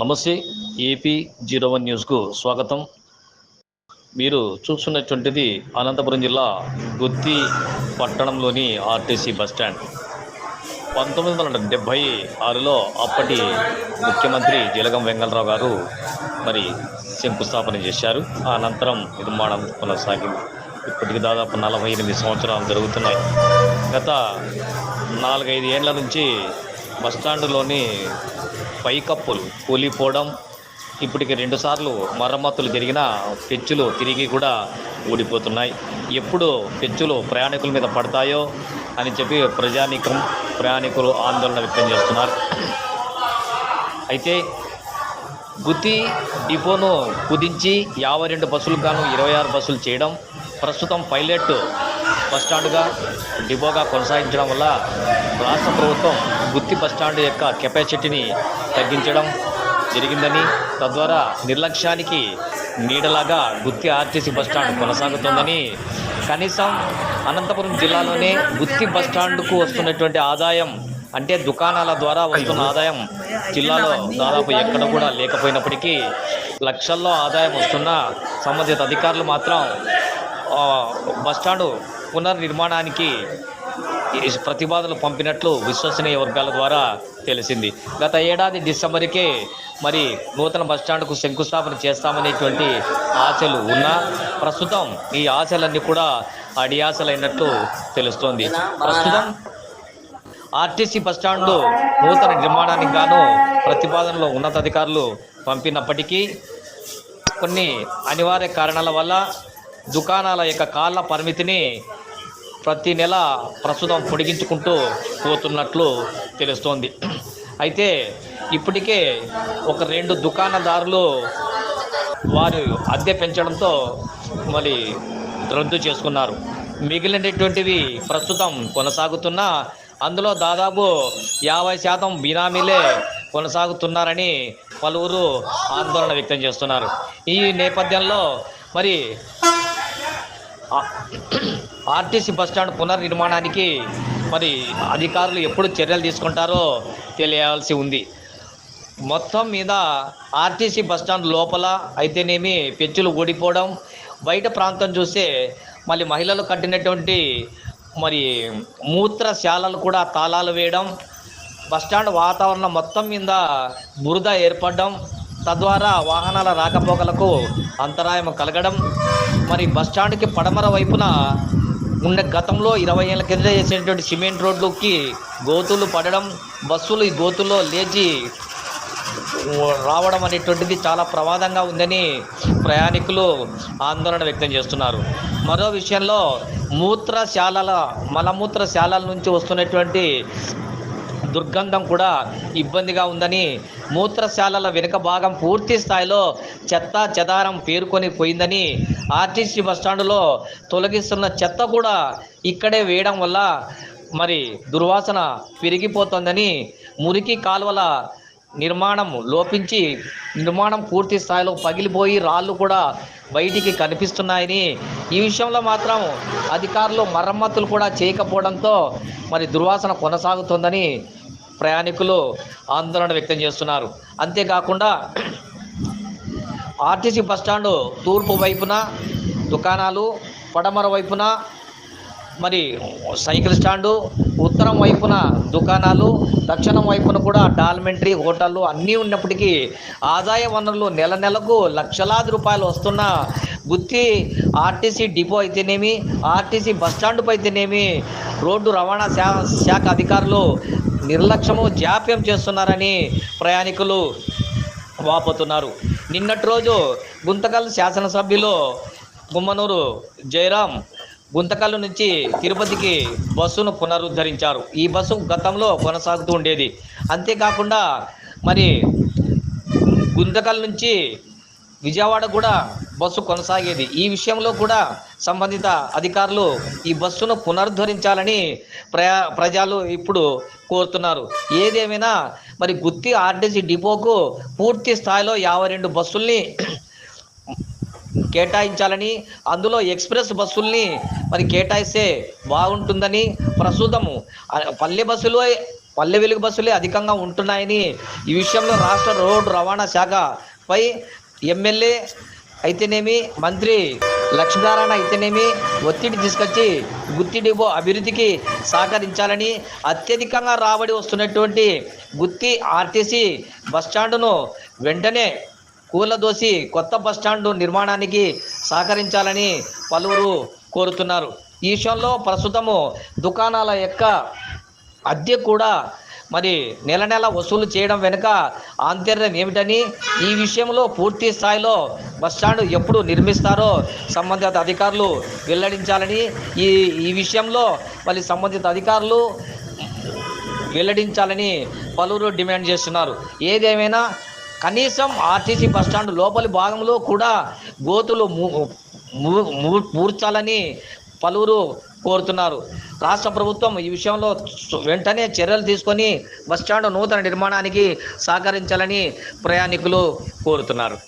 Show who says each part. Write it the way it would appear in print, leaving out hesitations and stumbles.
Speaker 1: నమస్తే. AP01 న్యూస్కు స్వాగతం. మీరు చూస్తున్నటువంటిది అనంతపురం జిల్లా గుత్తి పట్టణంలోని ఆర్టీసీ బస్టాండ్. 1976లో అప్పటి ముఖ్యమంత్రి జీలగం వెంగళరావు గారు శంకుస్థాపన చేశారు. ఆ అనంతరం నిర్మాణం కొనసాగింది. ఇప్పటికి దాదాపు 48 సంవత్సరాలు జరుగుతున్నాయి. గత 4-5 ఏళ్ల నుంచి బస్టాండులోని పైకప్పులు కూలిపోవడం, ఇప్పటికి 2 సార్లు మరమ్మతులు జరిగిన పెచ్చులు తిరిగి కూడా ఊడిపోతున్నాయి. ఎప్పుడు పెచ్చులు ప్రయాణికుల మీద పడతాయో అని చెప్పి ప్రయాణికులు ఆందోళన వ్యక్తం చేస్తున్నారు. అయితే గుత్తి డిపోను కుదించి 52 బస్సులకు గాను 26 బస్సులు చేయడం, ప్రస్తుతం పైలట్ బస్టాండుగా డిపోగా కొనసాగించడం వల్ల రాష్ట్ర ప్రభుత్వం గుత్తి బస్టాండ్ యొక్క కెపాసిటీని తగ్గించడం జరిగిందని, తద్వారా నిర్లక్ష్యానికి నీడలాగా గుత్తి ఆర్టీసీ బస్టాండ్ కొనసాగుతుందని, కనీసం అనంతపురం జిల్లాలోనే గుత్తి బస్టాండ్కు వస్తున్నటువంటి ఆదాయం అంటే దుకాణాల ద్వారా వస్తున్న ఆదాయం జిల్లాలో దాదాపు ఎక్కడ కూడా లేకపోయినప్పటికీ లక్షల్లో ఆదాయం వస్తున్న సంబంధిత అధికారులు మాత్రం బస్టాండు పునర్నిర్మాణానికి ప్రతిపాదనలు పంపినట్లు విశ్వసనీయ వర్గాల ద్వారా తెలిసింది. గత ఏడాది డిసెంబర్కే నూతన బస్టాండ్కు శంకుస్థాపన చేస్తామనేటువంటి ఆశలు ఉన్నా ప్రస్తుతం ఈ ఆశలన్నీ కూడా అడియాసలైనట్లు తెలుస్తోంది. ప్రస్తుతం ఆర్టీసీ బస్టాండు నూతన నిర్మాణానికి గాను ప్రతిపాదనలో ఉన్నతాధికారులు పంపినప్పటికీ కొన్ని అనివార్య కారణాల వల్ల దుకాణాల యొక్క కాళ్ళ పరిమితిని ప్రతి నెల ప్రస్తుతం పొడిగించుకుంటూ పోతున్నట్లు తెలుస్తోంది. అయితే ఇప్పటికే ఒక 2 దుకాణదారులు వారు అద్దె పెంచడంతో రద్దు చేసుకున్నారు. మిగిలినటువంటివి ప్రస్తుతం కొనసాగుతున్నా అందులో దాదాపు 50% బినామీలే కొనసాగుతున్నారని పలువురు ఆందోళన వ్యక్తం చేస్తున్నారు. ఈ నేపథ్యంలో ఆర్టీసీ బస్టాండ్ పునర్నిర్మాణానికి అధికారులు ఎప్పుడు చర్యలు తీసుకుంటారో తెలియాల్సి ఉంది. మొత్తం మీద ఆర్టీసీ బస్టాండ్ లోపల అయితేనేమి పెచ్చులు ఊడిపోవడం, బయట ప్రాంతం చూస్తే మహిళలు కట్టినటువంటి మూత్రశాలలు కూడా తాళాలు వేయడం, బస్టాండ్ వాతావరణం మొత్తం మీద బురద ఏర్పడడం, తద్వారా వాహనాల రాకపోకలకు అంతరాయం కలగడం, బస్టాండ్కి పడమర వైపున ఉన్న గతంలో 20 ఏళ్ల కింద చేసినటువంటి సిమెంట్ రోడ్లకి గోతులు పడడం, బస్సులు ఈ గోతుల్లో లేచి రావడం అనేటువంటిది చాలా ప్రమాదంగా ఉందని ప్రయాణికులు ఆందోళన వ్యక్తం చేస్తున్నారు. మరో విషయంలో మలమూత్రశాలల నుంచి వస్తున్నటువంటి దుర్గంధం కూడా ఇబ్బందిగా ఉందని, మూత్రశాలల వెనుక భాగం పూర్తి స్థాయిలో చెత్త చెదారం పేరుకొని పోయిందని, ఆర్టీసీ బస్టాండులో తొలగిస్తున్న చెత్త కూడా ఇక్కడే వేయడం వల్ల దుర్వాసన పెరిగిపోతుందని, మురికి కాలువల నిర్మాణం లోపించి నిర్మాణం పూర్తి స్థాయిలో పగిలిపోయి రాళ్ళు కూడా బయటికి కనిపిస్తున్నాయని, ఈ విషయంలో మాత్రం అధికారులు మరమ్మతులు కూడా చేయకపోవడంతో దుర్వాసన కొనసాగుతుందని ప్రయాణికులు ఆందోళన వ్యక్తం చేస్తున్నారు. అంతేకాకుండా ఆర్టీసీ బస్టాండు తూర్పు వైపున దుకాణాలు, పడమర వైపున సైకిల్ స్టాండు, ఉత్తరం వైపున దుకాణాలు, దక్షిణం వైపున కూడా డాల్మెంటరీ హోటళ్ళు అన్నీ ఉన్నప్పటికీ ఆదాయ వనరులు నెలకు లక్షలాది రూపాయలు వస్తున్న గుత్తి ఆర్టీసీ డిపో అయితేనేమి, ఆర్టీసీ బస్టాండుపై అయితేనేమి రోడ్డు రవాణా శాఖ అధికారులు నిర్లక్ష్యము జాప్యం చేస్తున్నారని ప్రయాణికులు వాపోతున్నారు. నిన్నటి రోజు గుంతకల్ శాసనసభ్యులు గుమ్మనూరు జయరాం గుంతకల్లు నుంచి తిరుపతికి బస్సును పునరుద్ధరించారు. ఈ బస్సు గతంలో కొనసాగుతూ ఉండేది. అంతేకాకుండా గుంతకల్ నుంచి విజయవాడ కూడా బస్సు కొనసాగేది. ఈ విషయంలో కూడా సంబంధిత అధికారులు ఈ బస్సును పునరుద్ధరించాలని ప్రజలు ఇప్పుడు కోరుతున్నారు. ఏదేమైనా గుత్తి ఆర్టీసీ డిపోకు పూర్తి స్థాయిలో 52 బస్సుల్ని కేటాయించాలని, అందులో ఎక్స్ప్రెస్ బస్సుల్ని కేటాయిస్తే బాగుంటుందని, ప్రస్తుతము పల్లె బస్సులు పల్లె వెలుగు బస్సులే అధికంగా ఉంటున్నాయని, ఈ విషయంలో రాష్ట్ర రోడ్డు రవాణా శాఖపై ఎమ్మెల్యే అయితేనేమి, మంత్రి లక్ష్మీనారాయణ అయితేనేమి ఒత్తిడి తీసుకొచ్చి గుత్తి డిపో అభివృద్ధికి సహకరించాలని, అత్యధికంగా రాబడి వస్తున్నటువంటి గుత్తి ఆర్టీసీ బస్టాండును వెంటనే కూలదోసి కొత్త బస్టాండు నిర్మాణానికి సహకరించాలని పలువురు కోరుతున్నారు. ఈ విషయంలో ప్రస్తుతము దుకాణాల యొక్క అద్దె కూడా మరి నెల నెల వసూలు చేయడం వెనుక ఆంతర్యం ఏమిటని, ఈ విషయంలో పూర్తి స్థాయిలో బస్టాండ్ ఎప్పుడు నిర్మిస్తారో సంబంధిత అధికారులు వెల్లడించాలని, ఈ విషయంలో మళ్ళీ సంబంధిత అధికారులు వెల్లడించాలని పలువురు డిమాండ్ చేస్తున్నారు. ఏదేమైనా కనీసం ఆర్టీసీ బస్టాండ్ లోపలి భాగంలో కూడా గోతులు మూర్చాలని పలువురు కోరుతున్నారు. రాష్ట్ర ప్రభుత్వం ఈ విషయంలో వెంటనే చర్యలు తీసుకొని బస్టాండ్ నూతన నిర్మాణానికి సహకరించాలని ప్రయాణికులు కోరుతున్నారు.